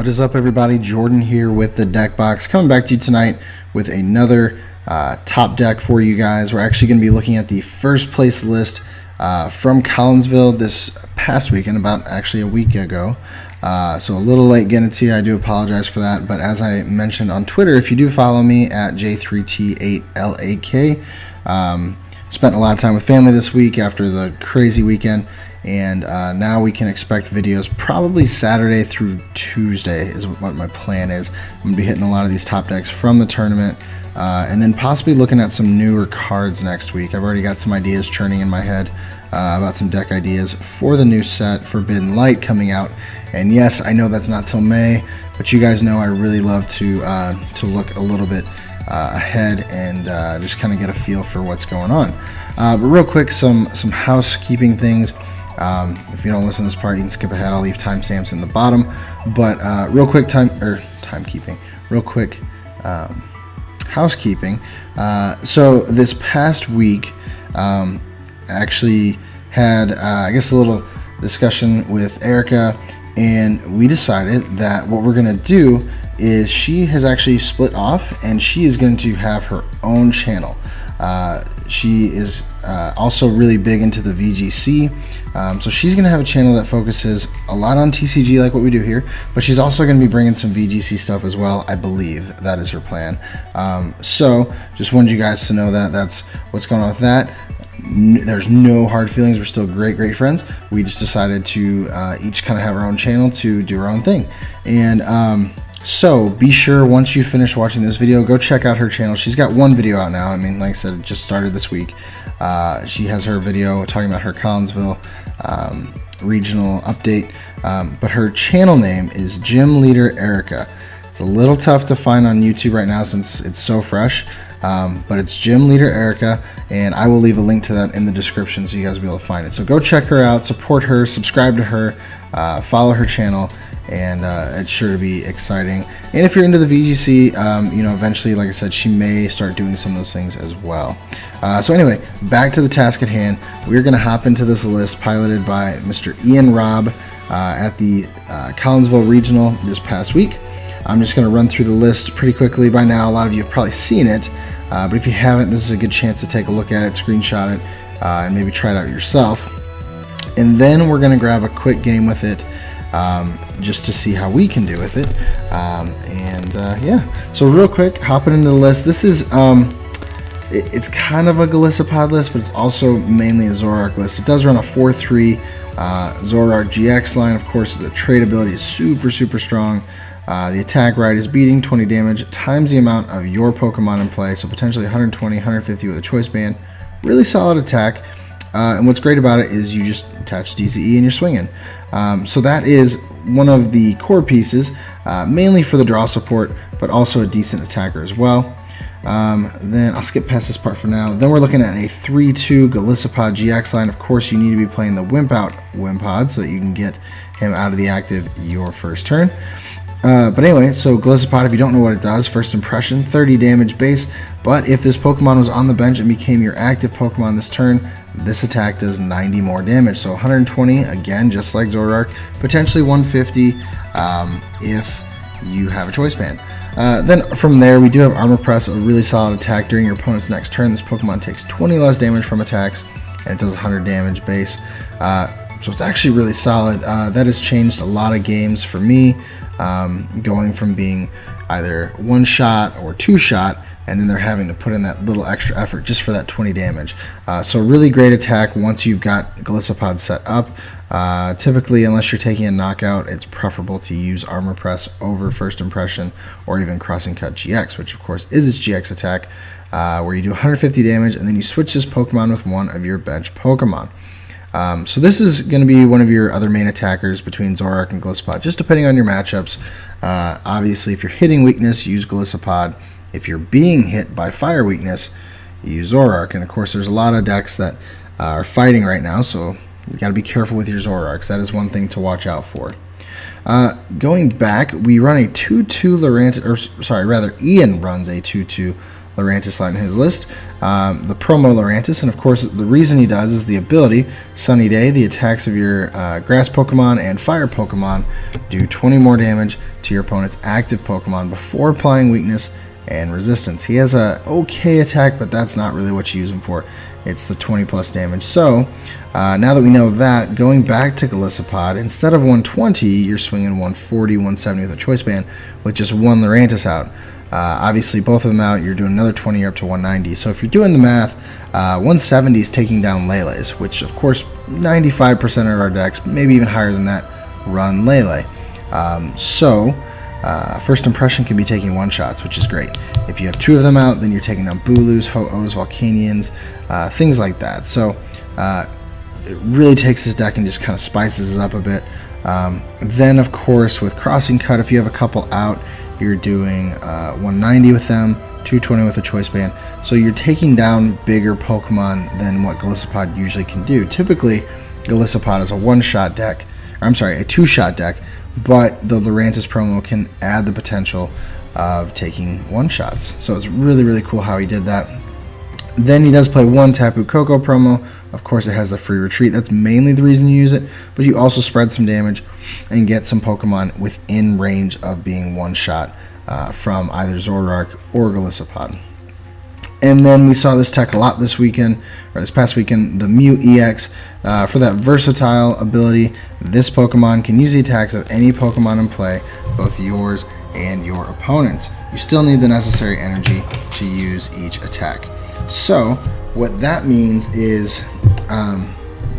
What is up, everybody? Jordan here with the deck box, coming back to you tonight with another top deck for you guys. We're actually going to be looking at the first place list from Collinsville this past weekend, about actually a week ago. So a little late getting to you. I do apologize for that. But as I mentioned on Twitter, if you do follow me at J3T8LAK, spent a lot of time with family this week after the crazy weekend, and now we can expect videos probably Saturday through Tuesday is what my plan is. I'm going to be hitting a lot of these top decks from the tournament, and then possibly looking at some newer cards next week. I've already got some ideas churning in my head about some deck ideas for the new set Forbidden Light coming out. And yes, I know that's not till May, but you guys know I really love to look a little bit ahead and just kind of get a feel for what's going on. But real quick, some housekeeping things. If you don't listen to this part, you can skip ahead. I'll leave timestamps in the bottom. But real quick housekeeping. So this past week, actually had I guess a little discussion with Erica, and we decided that what we're gonna do is she has actually split off, and she is going to have her own channel. She is also really big into the VGC, so she's going to have a channel that focuses a lot on TCG like what we do here, but she's also going to be bringing some VGC stuff as well. I believe that is her plan. So just wanted you guys to know that that's what's going on with that. There's no hard feelings. We're still great friends. We just decided to each kind of have our own channel to do our own thing. And so be sure, once you finish watching this video, go check out her channel. She's got one video out now. I mean, like I said, it just started this week. She has her video talking about her Collinsville regional update, but her channel name is Gym Leader Erica. It's a little tough to find on YouTube right now since it's so fresh, but it's Gym Leader Erica, and I will leave a link to that in the description so you guys will be able to find it. So go check her out, support her, subscribe to her, follow her channel, and it's sure to be exciting. And if you're into the VGC, eventually, like I said, she may start doing some of those things as well. So anyway, back to the task at hand. We're going to hop into this list piloted by Mr. Robb at the Collinsville Regional this past week. I'm just going to run through the list pretty quickly. By now, a lot of you have probably seen it, but if you haven't, this is a good chance to take a look at it, screenshot it, and maybe try it out yourself. And then we're going to grab a quick game with it, just to see how we can do with it. Yeah, so real quick, hopping into the list. This is it's kind of a GlitchxCity list, but it's also mainly a ZoroArk list. It does run a 4-3 ZoroArk GX line. Of course, the trade ability is super strong. The attack rate is beating 20 damage times the amount of your Pokemon in play, so potentially 120, 150 with a choice band. Really solid attack. And what's great about it is you just attach DCE and you're swinging. So that is one of the core pieces, mainly for the draw support, but also a decent attacker as well. Then I'll skip past this part for now. Then we're looking at a 3-2 GlitchxCity GX line. Of course, you need to be playing the Wimp out Wimpod so that you can get him out of the active your first turn. But anyway, so GlitchxCity, if you don't know what it does, first impression, 30 damage base, but if this Pokemon was on the bench and became your active Pokemon this turn, this attack does 90 more damage. So 120, again, just like ZoroArk, potentially 150 if you have a choice band. Then from there, we do have Armor Press, a really solid attack during your opponent's next turn. This Pokemon takes 20 less damage from attacks, and it does 100 damage base. So it's actually really solid. That has changed a lot of games for me, going from being either one shot or two shot, and then they're having to put in that little extra effort just for that 20 damage. So really great attack once you've got GlitchxCity set up. Typically, unless you're taking a knockout, it's preferable to use Armor Press over First Impression or even Crossing Cut GX, which of course is its GX attack, where you do 150 damage and then you switch this Pokemon with one of your bench Pokemon. So this is going to be one of your other main attackers between ZoroArk and GlitchxCity, just depending on your matchups. Obviously, if you're hitting weakness, use GlitchxCity. If you're being hit by fire weakness, use ZoroArk. And of course, there's a lot of decks that are fighting right now, so you got to be careful with your ZoroArks. That is one thing to watch out for. Going back, we run a 2-2 Ian runs a 2-2 Lurantis slot in his list. The promo Lurantis, and of course the reason he does is the ability Sunny Day. The attacks of your grass Pokemon and fire Pokemon do 20 more damage to your opponent's active Pokemon before applying weakness and resistance. He has a okay attack, but that's not really what you use him for. It's the 20 plus damage. So now that we know that, going back to Golisopod, instead of 120, you're swinging 140, 170 with a choice band with just one Lurantis out. Obviously, both of them out, you're doing another 20 up to 190. So if you're doing the math, 170 is taking down Lele's, which of course 95% of our decks, maybe even higher than that, run Lele. First impression can be taking one-shots, which is great. If you have two of them out, then you're taking down Booloos, Ho-Ohs, Volcanions, things like that. So it really takes this deck and just kind of spices it up a bit. Then, of course, with Crossing Cut, if you have a couple out, you're doing 190 with them, 220 with a choice band. So you're taking down bigger Pokemon than what Golisopod usually can do. Typically, Golisopod is a one-shot deck, a two-shot deck, but the Lurantis promo can add the potential of taking one-shots. So it's really, really cool how he did that. Then he does play one Tapu Koko promo. Of course, it has the free retreat. That's mainly the reason you use it, but you also spread some damage and get some Pokemon within range of being one-shot from either Zoroark or Golisopod. And then we saw this tech a lot this past weekend, the Mew EX. For that versatile ability, this Pokemon can use the attacks of any Pokemon in play, both yours and your opponent's. You still need the necessary energy to use each attack. So what that means is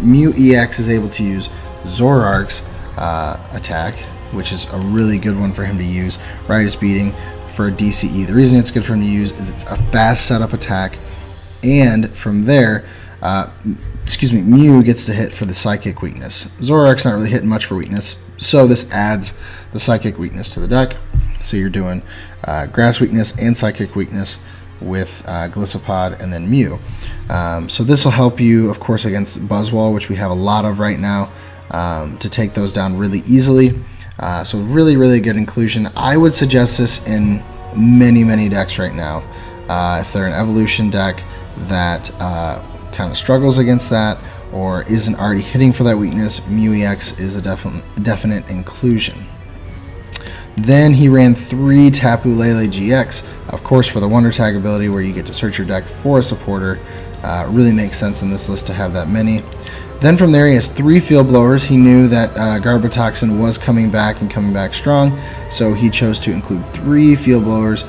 Mew EX is able to use Zoroark's attack, which is a really good one for him to use, right as beating for a DCE. The reason it's good for him to use is it's a fast setup attack, and from there, Mew gets to hit for the Psychic weakness. Zoroark's not really hitting much for weakness, so this adds the Psychic weakness to the deck. So you're doing Grass weakness and Psychic weakness with Golisopod and then Mew. So this will help you, of course, against Buzzwole, which we have a lot of right now, to take those down really easily. So really, really good inclusion. I would suggest this in many decks right now. If they're an evolution deck that kind of struggles against that or isn't already hitting for that weakness, Mew EX is a definite inclusion. Then he ran 3 Tapu Lele GX, of course, for the Wonder Tag ability where you get to search your deck for a supporter. Really makes sense in this list to have that many. Then from there, he has 3 Field Blowers. He knew that Garbotoxin was coming back and coming back strong, so he chose to include 3 Field Blowers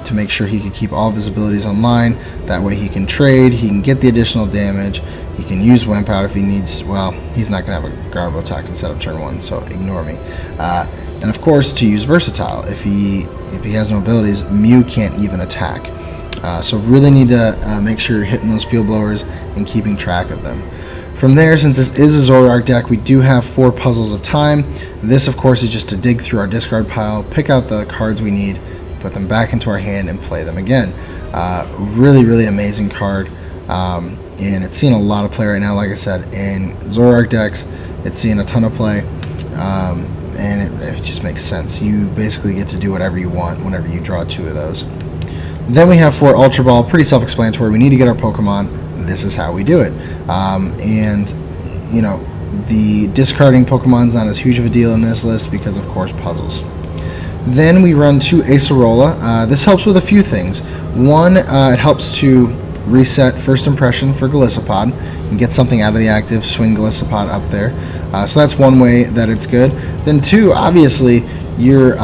to make sure he could keep all of his abilities online. That way he can trade, he can get the additional damage, he can use Wimp out if he needs. Well, he's not going to have a Garbotoxin set up turn 1, so ignore me. And of course, to use Versatile. If he has no abilities, Mew can't even attack. So really need to make sure you're hitting those Field Blowers and keeping track of them. From there, since this is a Zoroark deck, we do have 4 Puzzles of Time. This, of course, is just to dig through our discard pile, pick out the cards we need, put them back into our hand, and play them again. Really, really amazing card. And it's seeing a lot of play right now, like I said. In Zoroark decks, it's seeing a ton of play. And it just makes sense. You basically get to do whatever you want whenever you draw 2 of those. Then we have 4 Ultra Ball, pretty self-explanatory. We need to get our Pokemon. This is how we do it. And, you know, the discarding Pokemon's not as huge of a deal in this list because, of course, puzzles. Then we run 2 Acerola. This helps with a few things. One, it helps to reset First Impression for Golisopod and get something out of the active, swing Golisopod up there. So that's one way that it's good. Then 2, obviously, you're,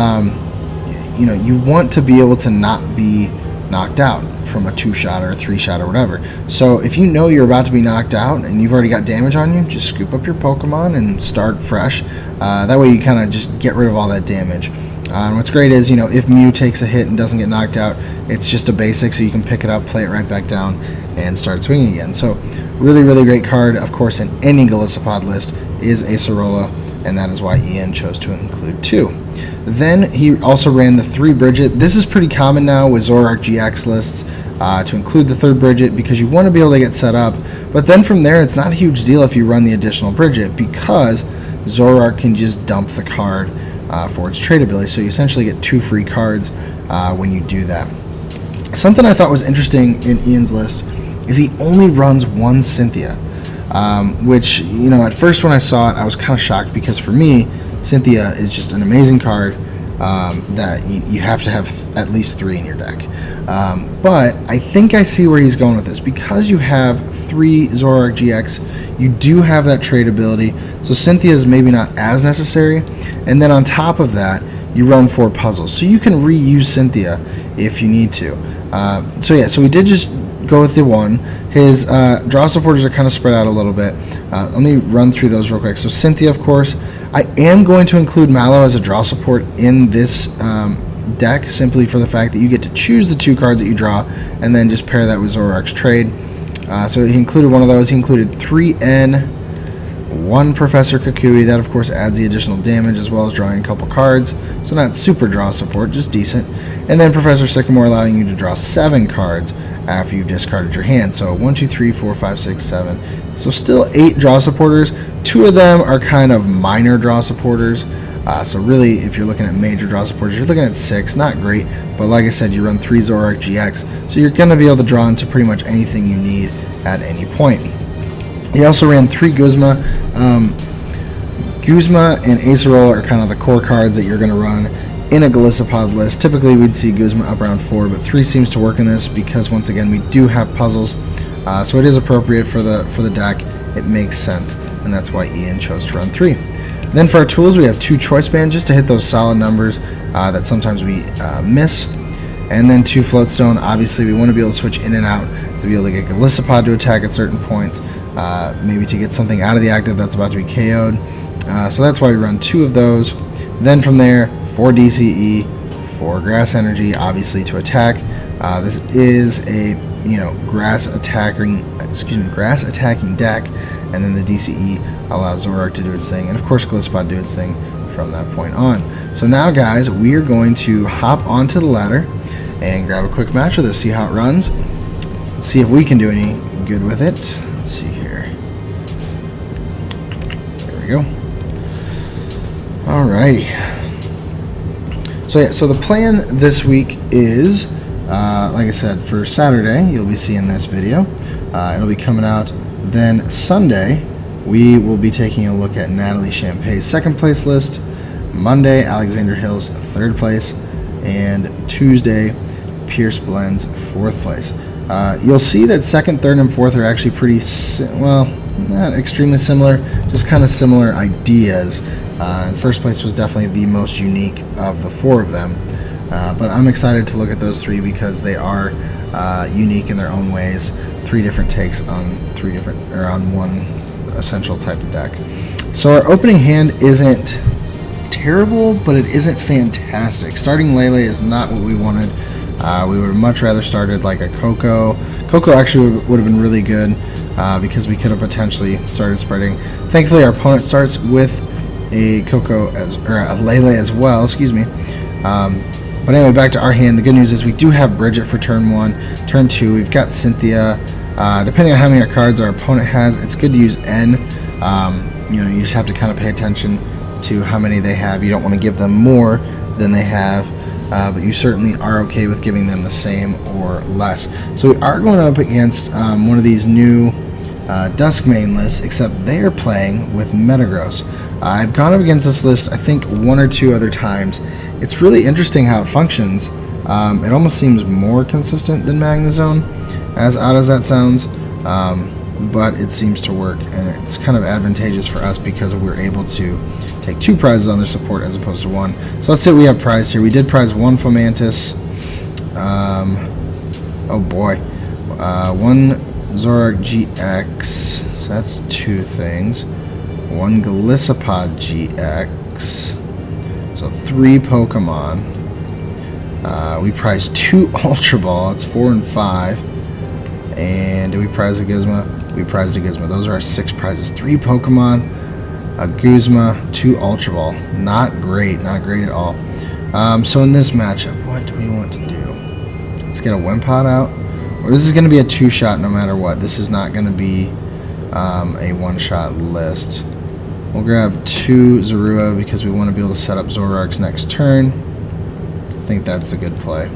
you want to be able to not be knocked out from a 2-shot or a 3-shot or whatever. So if you know you're about to be knocked out and you've already got damage on you, just scoop up your Pokemon and start fresh. That way you kind of just get rid of all that damage. And what's great is, if Mew takes a hit and doesn't get knocked out, it's just a basic, so you can pick it up, play it right back down, and start swinging again. So really, really great card. Of course, in any Golisopod list is Acerola, and that is why Ian chose to include 2. Then he also ran the 3 Bridget. This is pretty common now with Zoroark GX lists to include the 3rd Bridget because you want to be able to get set up. But then from there, it's not a huge deal if you run the additional Bridget because Zoroark can just dump the card for its trade ability. So you essentially get 2 free cards when you do that. Something I thought was interesting in Ian's list is he only runs one Cynthia, which, at first when I saw it, I was kind of shocked because for me, Cynthia is just an amazing card that you have to have at least 3 in your deck. But I think I see where he's going with this. Because you have 3 Zoroark GX, you do have that trade ability, so Cynthia is maybe not as necessary. And then on top of that, you run 4 puzzles, so you can reuse Cynthia if you need to. So we did just go with the one. His draw supporters are kind of spread out a little bit. Let me run through those real quick. So Cynthia, of course. I am going to include Mallow as a draw support in this deck, simply for the fact that you get to choose the 2 cards that you draw and then just pair that with Zoroark's trade. So he included one of those. He included 3N, 1 Professor Kukui. That, of course, adds the additional damage as well as drawing a couple cards. So not super draw support, just decent. And then Professor Sycamore, allowing you to draw 7 cards after you've discarded your hand. So 1, 2, 3, 4, 5, 6, 7. So still 8 draw supporters. 2 of them are kind of minor draw supporters. So really, if you're looking at major draw supporters, you're looking at 6. Not great, but like I said, you run 3 Zoroark GX, so you're going to be able to draw into pretty much anything you need at any point. He also ran 3 Guzma. Guzma and Acerola are kind of the core cards that you're going to run in a Collinsville list. Typically, we'd see Guzma up around 4, but 3 seems to work in this because, once again, we do have puzzles, so it is appropriate for the deck. It makes sense, and that's why Ian chose to run 3. Then for our tools, we have 2 choice bands just to hit those solid numbers that sometimes we miss, and then 2 floatstone. Obviously, we want to be able to switch in and out to be able to get Collinsville to attack at certain points, maybe to get something out of the active that's about to be KO'd. So that's why we run 2 of those. Then from there, 4 DCE, 4 grass energy, obviously to attack. This is a grass attacking deck, and then the DCE allows Zoroark to do its thing, and of course Collinsville to do its thing from that point on. So now, guys, we are going to hop onto the ladder and grab a quick match with this, see how it runs, see if we can do any good with it. Let's see here. There we go. Alrighty. So the plan this week is, like I said, for Saturday, you'll be seeing this video. It'll be coming out. Then Sunday, we will be taking a look at Natalie Champay's 2nd place list. Monday, Alexander Hill's 3rd place. And Tuesday, Pierce Blend's 4th place. You'll see that 2nd, 3rd, and 4th are actually pretty, not extremely similar, just kind of similar ideas. And 1st place was definitely the most unique of the 4 of them. But I'm excited to look at those 3 because they are unique in their own ways. 3 different takes on on one essential type of deck. So our opening hand isn't terrible, but it isn't fantastic. Starting Lele is not what we wanted. We would have much rather started like a Coco. Coco actually would have been really good because we could have potentially started spreading. Thankfully, our opponent starts with a Coco or a Lele as well. Excuse me. But anyway, back to our hand. The good news is we do have Bridget for turn 1. Turn 2, we've got Cynthia. Depending on how many cards our opponent has, it's good to use N. You just have to kind of pay attention to how many they have. You don't want to give them more than they have, but you certainly are okay with giving them the same or less. So we are going up against one of these new Duskmane lists, except they are playing with Metagross. I've gone up against this list, I think, 1 or 2 other times. It's really interesting how it functions. It almost seems more consistent than Magnezone, as odd as that sounds, but it seems to work, and it's kind of advantageous for us because we're able to take 2 prizes on their support as opposed to 1. So let's say we have prized here. We did prize 1 Fomantis. Oh boy. 1 Zoroark GX. So that's 2 things. 1 Golisopod GX. So 3 Pokemon. We prized 2 Ultra Ball. It's 4 and 5. And did we prize a Gizmo? We prized a Gizmo. Those are our 6 prizes. 3 Pokemon, a Guzma, 2 Ultra Ball. Not great at all. So in this matchup, what do we want to do? Let's get a Wimpod out. Or this is going to be a 2-shot no matter what. This is not going to be a 1-shot list. We'll grab 2 Zorua because we want to be able to set up Zoroark's next turn. I think that's a good play.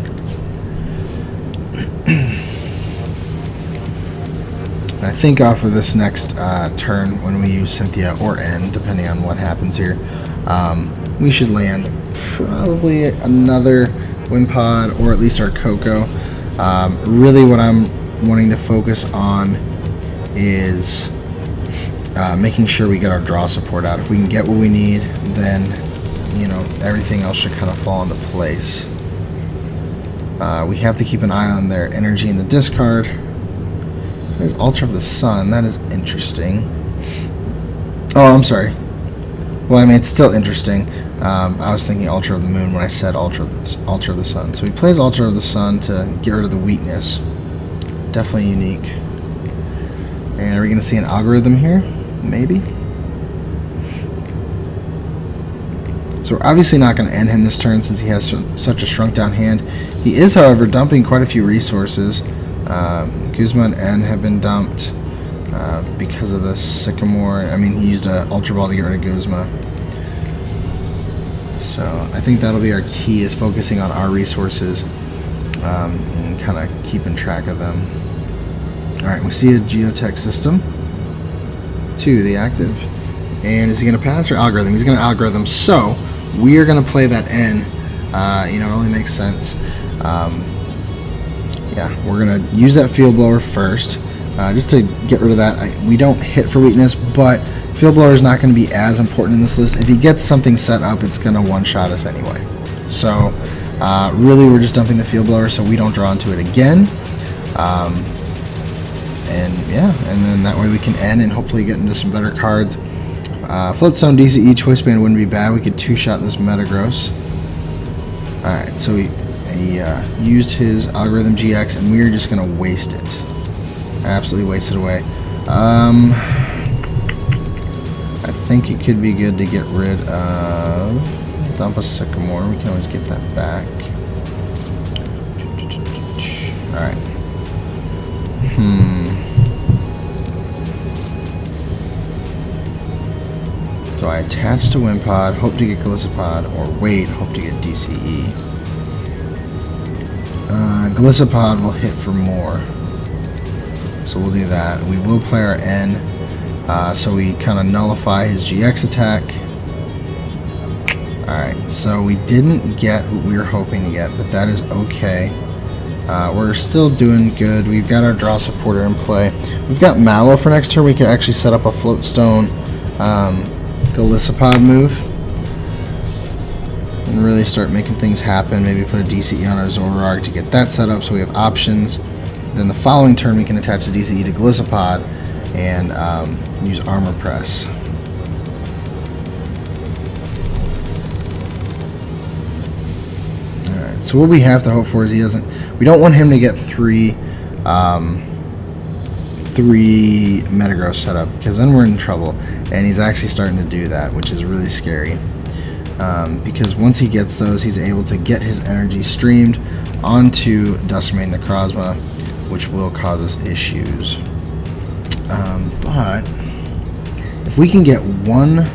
And I think off of this next turn, when we use Cynthia or N, depending on what happens here, we should land probably another wind pod, or at least our Coco. Really what I'm wanting to focus on is making sure we get our draw support out. If we can get what we need, then everything else should kind of fall into place. We have to keep an eye on their energy in the discard. There's Ultra of the Sun. That is interesting. Oh, I'm sorry. Well, I mean, it's still interesting. I was thinking Ultra of the Moon when I said Ultra of the Sun. So he plays Ultra of the Sun to get rid of the weakness. Definitely unique. And are we going to see an algorithm here? Maybe. So we're obviously not going to end him this turn since he has such a shrunk down hand. He is, however, dumping quite a few resources. Guzma and N have been dumped because of the Sycamore. I mean, he used an Ultra Ball to get rid of Guzma. So I think that'll be our key, is focusing on our resources and kind of keeping track of them. Alright, we see a geotech system. 2, the active. And is he going to pass or algorithm? He's going to algorithm. So we are going to play that N. It only makes sense. Yeah, we're going to use that field blower first, just to get rid of that. We don't hit for weakness, but field blower is not going to be as important in this list. If he gets something set up, it's going to one-shot us anyway. So really, we're just dumping the field blower so we don't draw into it again. And yeah, and then that way we can end and hopefully get into some better cards. Floatstone, DCE, Choice Band wouldn't be bad. We could two-shot this Metagross. Alright, so he used his Algorithm GX, and we're just going to waste it. Absolutely waste it away. I think it could be good to get rid of... Dump a Sycamore. We can always get that back. Alright. So I attach to Wimpod, hope to get Collinsville, or wait, hope to get DCE. Collinsville will hit for more. So we'll do that. We will play our N, so we kind of nullify his GX attack. Alright, so we didn't get what we were hoping to get, but that is okay. We're still doing good. We've got our draw supporter in play. We've got Mallow for next turn. We can actually set up a Floatstone Collinsville move and really start making things happen. Maybe put a DCE on our Zoroark to get that set up so we have options. Then the following turn we can attach the DCE to Collinsville and use Armor Press. Alright, so what we have to hope for is we don't want him to get three Metagross set up, because then we're in trouble, and he's actually starting to do that, which is really scary, because once he gets those, he's able to get his energy streamed onto Dustermane Necrozma, which will cause us issues. But if we can get one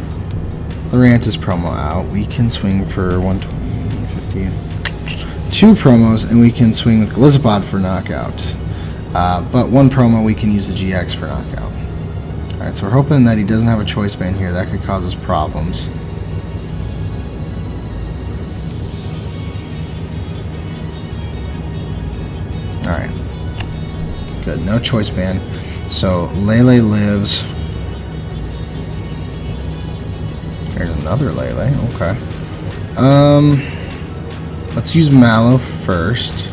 Lurantis promo out, we can swing for 120, 50, 2 promos, and we can swing with Collinsville for knockout. But one promo, we can use the GX for knockout. Alright, so we're hoping that he doesn't have a choice band here. That could cause us problems. Alright. Good, no choice band. So Lele lives. There's another Lele, okay. Let's use Mallow first.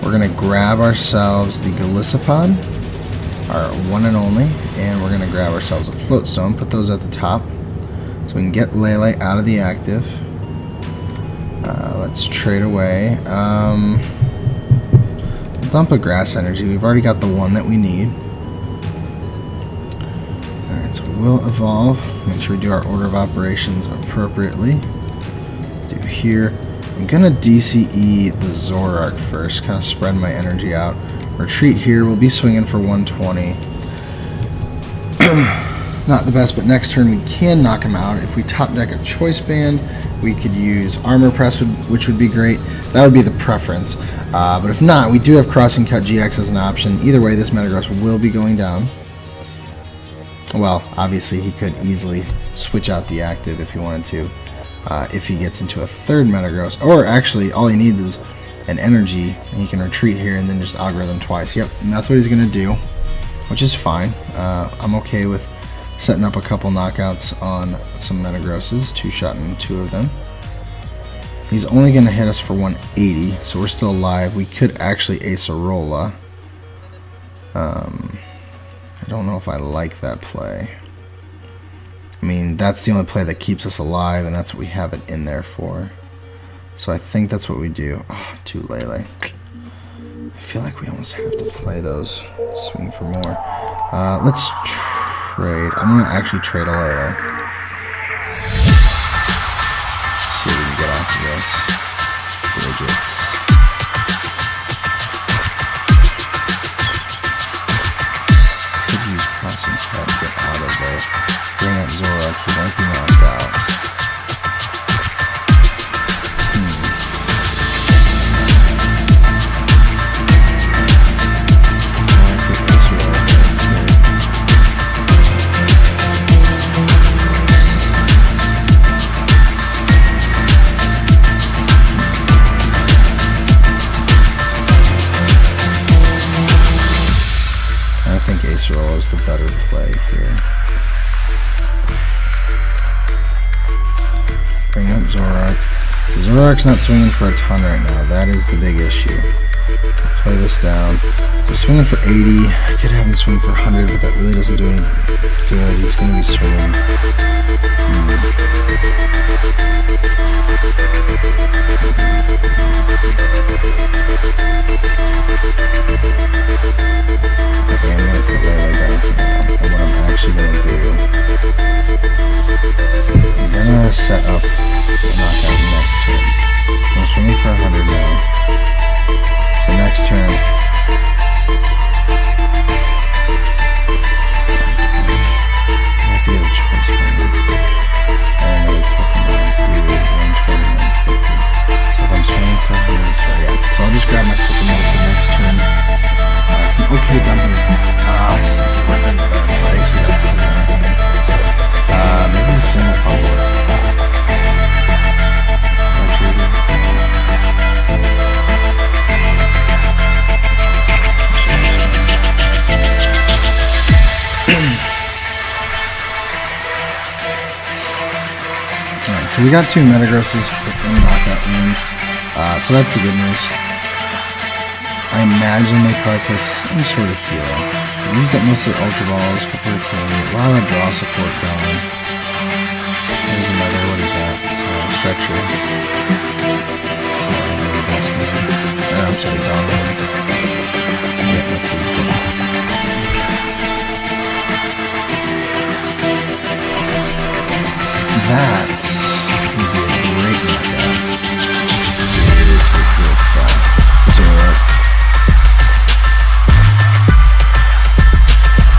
We're going to grab ourselves the Collinsville, our one and only, and we're going to grab ourselves a Floatstone, put those at the top, so we can get Lele out of the active. Let's trade away. Dump a Grass Energy. We've already got the one that we need. Alright, so we'll evolve. Make sure we do our order of operations appropriately. Do here. I'm going to DCE the Zoroark first, kind of spread my energy out. Retreat here, we'll be swinging for 120. not the best, but next turn we can knock him out. If we top deck a Choice Band, we could use Armor Press, which would be great. That would be the preference. But if not, we do have Crossing Cut GX as an option. Either way, this Metagross will be going down. Well, obviously he could easily switch out the active if he wanted to, if he gets into a third Metagross. Or actually, all he needs is an energy, and he can retreat here and then just algorithm twice. Yep, and that's what he's going to do, which is fine. I'm okay with setting up a couple knockouts on some Metagrosses, two-shotting two of them. He's only going to hit us for 180, so we're still alive. We could actually Acerola. I don't know if I like that play. I mean, that's the only play that keeps us alive, and that's what we have it in there for. So I think that's what we do. Oh, two Lele. I feel like we almost have to play those. Swing for more. Let's trade. I'm going to actually trade a Lele. See what we can get off of this. Bridget. Get out of there. Bring up Zora. He might be knocked out. I think Acerola is the better play here. Bring up Zoroark. Zoroark's not swinging for a ton right now. That is the big issue. Play this down. We're swinging for 80. I could have him swing for 100, but that really doesn't do any good. He's going to be swinging. Okay, I'm going to have to lay down for now. And what I'm actually going to do, I'm going to set up a knockout next turn. I'm swinging for 100 now. The next turn, I have to get a choice point. And I fucking do 120, 150. So if I'm swinging for 100, so yeah. So I'll just grab my supplement for next turn. It's an okay dumping. I suck at weapon. Legs, we got maybe a single puzzle. Alright, so we got two Metagrosses within knockout range. So that's the good news. I imagine they probably play some sort of healer. They used up most of their Ultra Balls, prepare for a lot of draw support going. There's another, what is that? It's a Stretcher. I'm sorry, Dominance. Yeah, that's what he's doing. That would be a great knockout. Zoroark.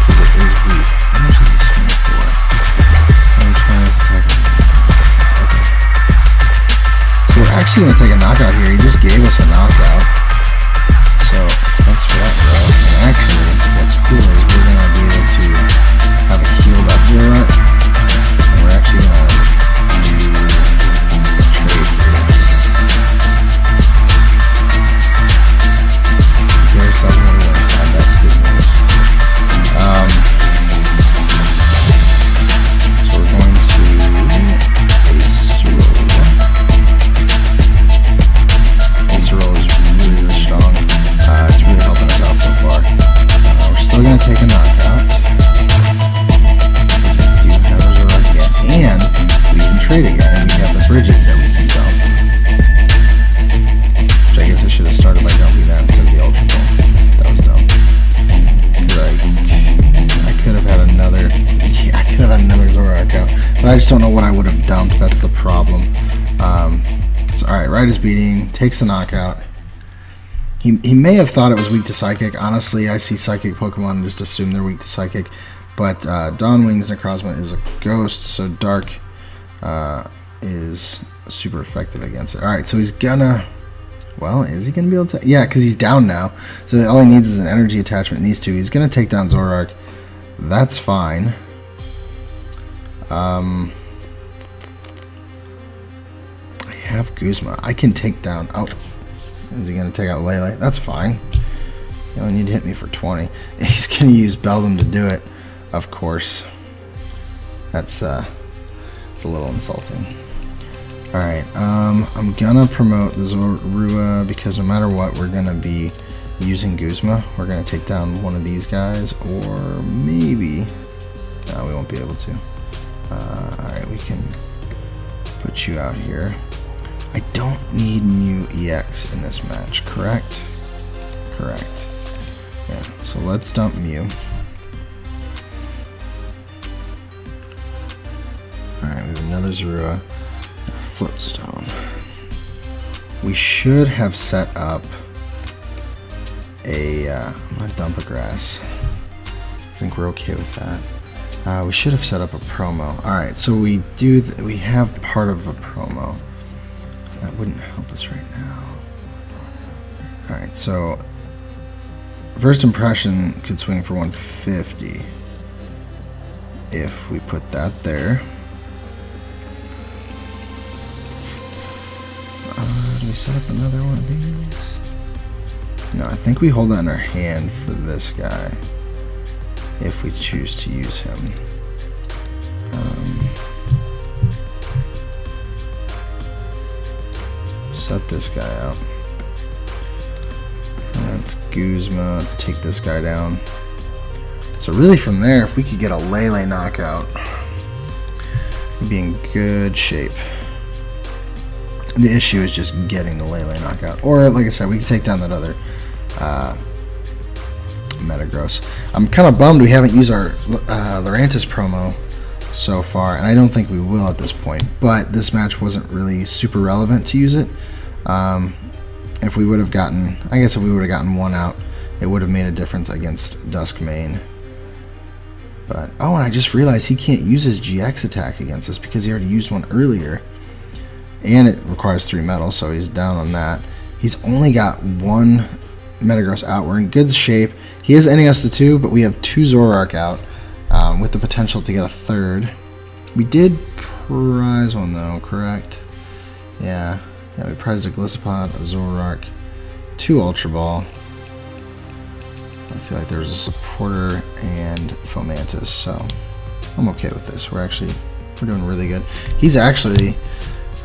Because it is weak. How much is this swing for? I'm trying to attack him. Okay. So we're actually going to take a knockout here. He just gave us a knockout. So thanks for that, bro. And actually, what's cool is we're going to be able to have a healed up Zoroark. And we're actually going to take a knockout. We do have a Zoroark again, and we can trade again, and we have the Bridget that we can dump. Which I guess I should have started by dumping that instead of the Ultra Ball. That was dumb. Because I could have had another. Yeah, I could have had another Zoroark out, but I just don't know what I would have dumped. That's the problem. So all right, Ride is beating, takes the knockout. He may have thought it was weak to Psychic. Honestly, I see Psychic Pokemon and just assume they're weak to Psychic. But Dawnwing's Necrozma is a ghost, so Dark is super effective against it. Alright, so he's gonna... Well, is he gonna be able to... Yeah, because he's down now. So all he needs is an energy attachment in these two. He's gonna take down Zoroark. That's fine. I have Guzma. I can take down... Oh, is he gonna take out Lele? That's fine. You only need to hit me for 20. He's gonna use Beldum to do it, of course. That's it's a little insulting. Alright, I'm gonna promote the Zorua because no matter what, we're gonna be using Guzma. We're gonna take down one of these guys, or maybe... No, we won't be able to. Alright, we can put you out here. I don't need Mew EX in this match, correct? Correct. Yeah, so let's dump Mew. Alright, we have another Zorua. Floatstone. We should have set up a... I'm gonna dump a grass. I think we're okay with that. We should have set up a promo. Alright, so we have part of a promo. That wouldn't help us right now. Alright, so first impression could swing for 150 if we put that there. Do we set up another one of these? No, I think we hold that in our hand for this guy if we choose to use him. Set this guy out. That's Guzma. Let's take this guy down. So really from there, if we could get a Lele knockout, we'd be in good shape. The issue is just getting the Lele knockout. Or, like I said, we could take down that other Metagross. I'm kind of bummed we haven't used our Lurantis promo so far, and I don't think we will at this point. But this match wasn't really super relevant to use it. If we would have gotten... I guess if we would have gotten one out, it would have made a difference against Duskmane. But... Oh, and I just realized he can't use his GX attack against us because he already used one earlier. And it requires 3 metals, so he's down on that. He's only got one Metagross out. We're in good shape. He is ending us to 2, but we have 2 Zoroark out with the potential to get a third. We did prize one, though, correct? Yeah, we prized a Gliscopod, a Zoroark, 2 Ultra Ball. I feel like there was a Supporter and Fomantis, so I'm okay with this. We're doing really good. He's actually...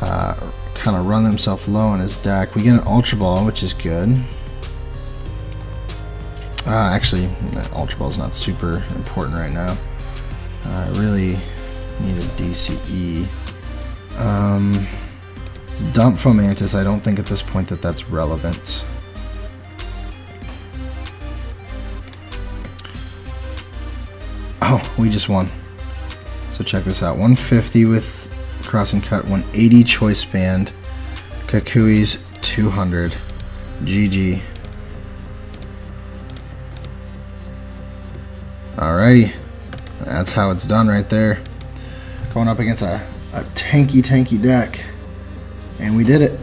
kind of run himself low in his deck. We get an Ultra Ball, which is good. Actually, Ultra Ball is not super important right now. I really need a DCE. Dump Fomantis. I don't think at this point that that's relevant. Oh, we just won. So check this out. 150 with Crossing Cut, 180 Choice Band, Kakui's 200. GG. Alrighty, that's how it's done right there. Going up against a tanky deck, and we did it.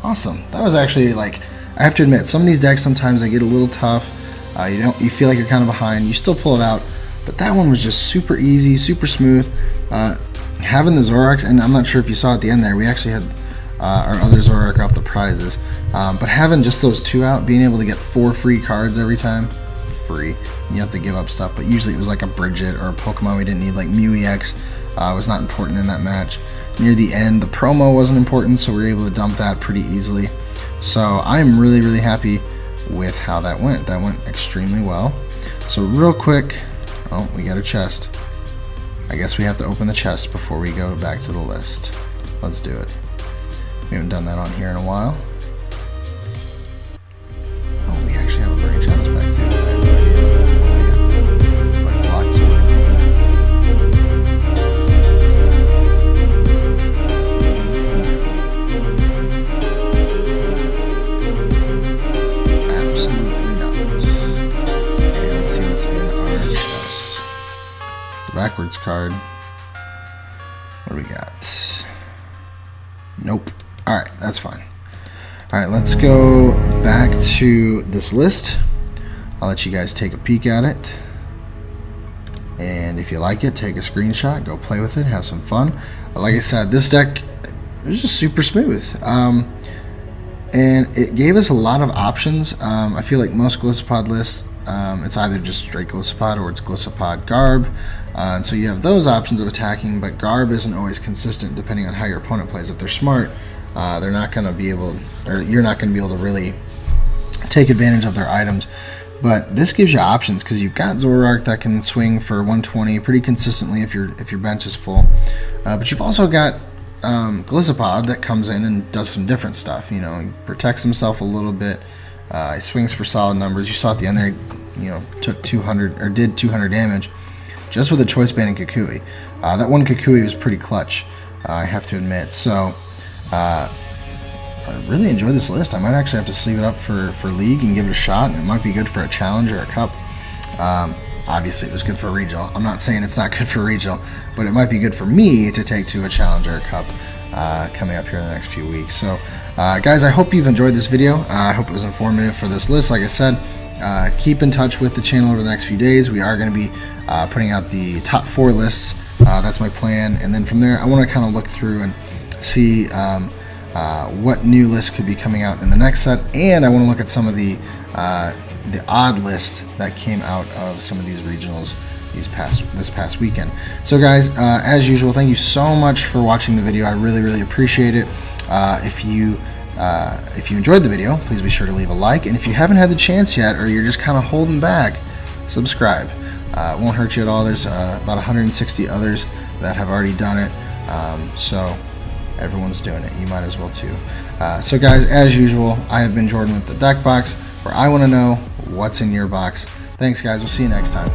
Awesome. That was actually, like, I have to admit, some of these decks sometimes they get a little tough. You feel like you're kind of behind. You still pull it out, but that one was just super easy, super smooth. Having the Zoroarks, and I'm not sure if you saw at the end there, we actually had our other Zoroark off the prizes. But having just those 2 out, being able to get 4 free cards every time, free. You have to give up stuff, but usually it was like a Bridget or a Pokemon we didn't need, like Mew EX was not important in that match. Near the end, the promo wasn't important, so we were able to dump that pretty easily. So I'm really, really happy with how that went. That went extremely well. So real quick, oh, we got a chest. I guess we have to open the chest before we go back to the list. Let's do it. We haven't done that on here in a while. Oh, we actually have a Burning Shadows back too. I have no idea. But it's locked, so absolutely not. And let's see what's in our chest. backwards card. What do we got? Nope. All right, that's fine. All right, let's go back to this list. I'll let you guys take a peek at it. And if you like it, take a screenshot, go play with it, have some fun. Like I said, this deck is just super smooth. And it gave us a lot of options. I feel like most GlitchxCity lists, it's either just straight GlitchxCity or it's GlitchxCity Garb. And so you have those options of attacking, but Garb isn't always consistent depending on how your opponent plays. If they're smart, they're not going to be able, or you're not going to be able to really take advantage of their items. But this gives you options because you've got Zoroark that can swing for 120 pretty consistently if your bench is full. But you've also got GlitchxCity that comes in and does some different stuff. You know, he protects himself a little bit. He swings for solid numbers. You saw at the end there, you know, took 200 or did 200 damage just with a choice band and Kukui. That one Kukui was pretty clutch, I have to admit. So I really enjoy this list. I might actually have to sleeve it up for League and give it a shot. It might be good for a challenge or a cup. Obviously, it was good for a regional. I'm not saying it's not good for a regional, but it might be good for me to take to a challenge or a cup coming up here in the next few weeks. So, guys, I hope you've enjoyed this video. I hope it was informative for this list. Like I said, keep in touch with the channel over the next few days. We are going to be putting out the top 4 lists. That's my plan. And then from there, I want to kind of look through and see what new lists could be coming out in the next set, and I want to look at some of the odd lists that came out of some of these regionals this past weekend. So guys, as usual, thank you so much for watching the video. I really appreciate it. If you enjoyed the video, please be sure to leave a like, and if you haven't had the chance yet, or you're just kind of holding back, subscribe. It won't hurt you at all. There's about 160 others that have already done it, so everyone's doing it. You might as well too. So guys, as usual, I have been Jordan with the Deck Box, where I want to know what's in your box. Thanks guys, we'll see you next time.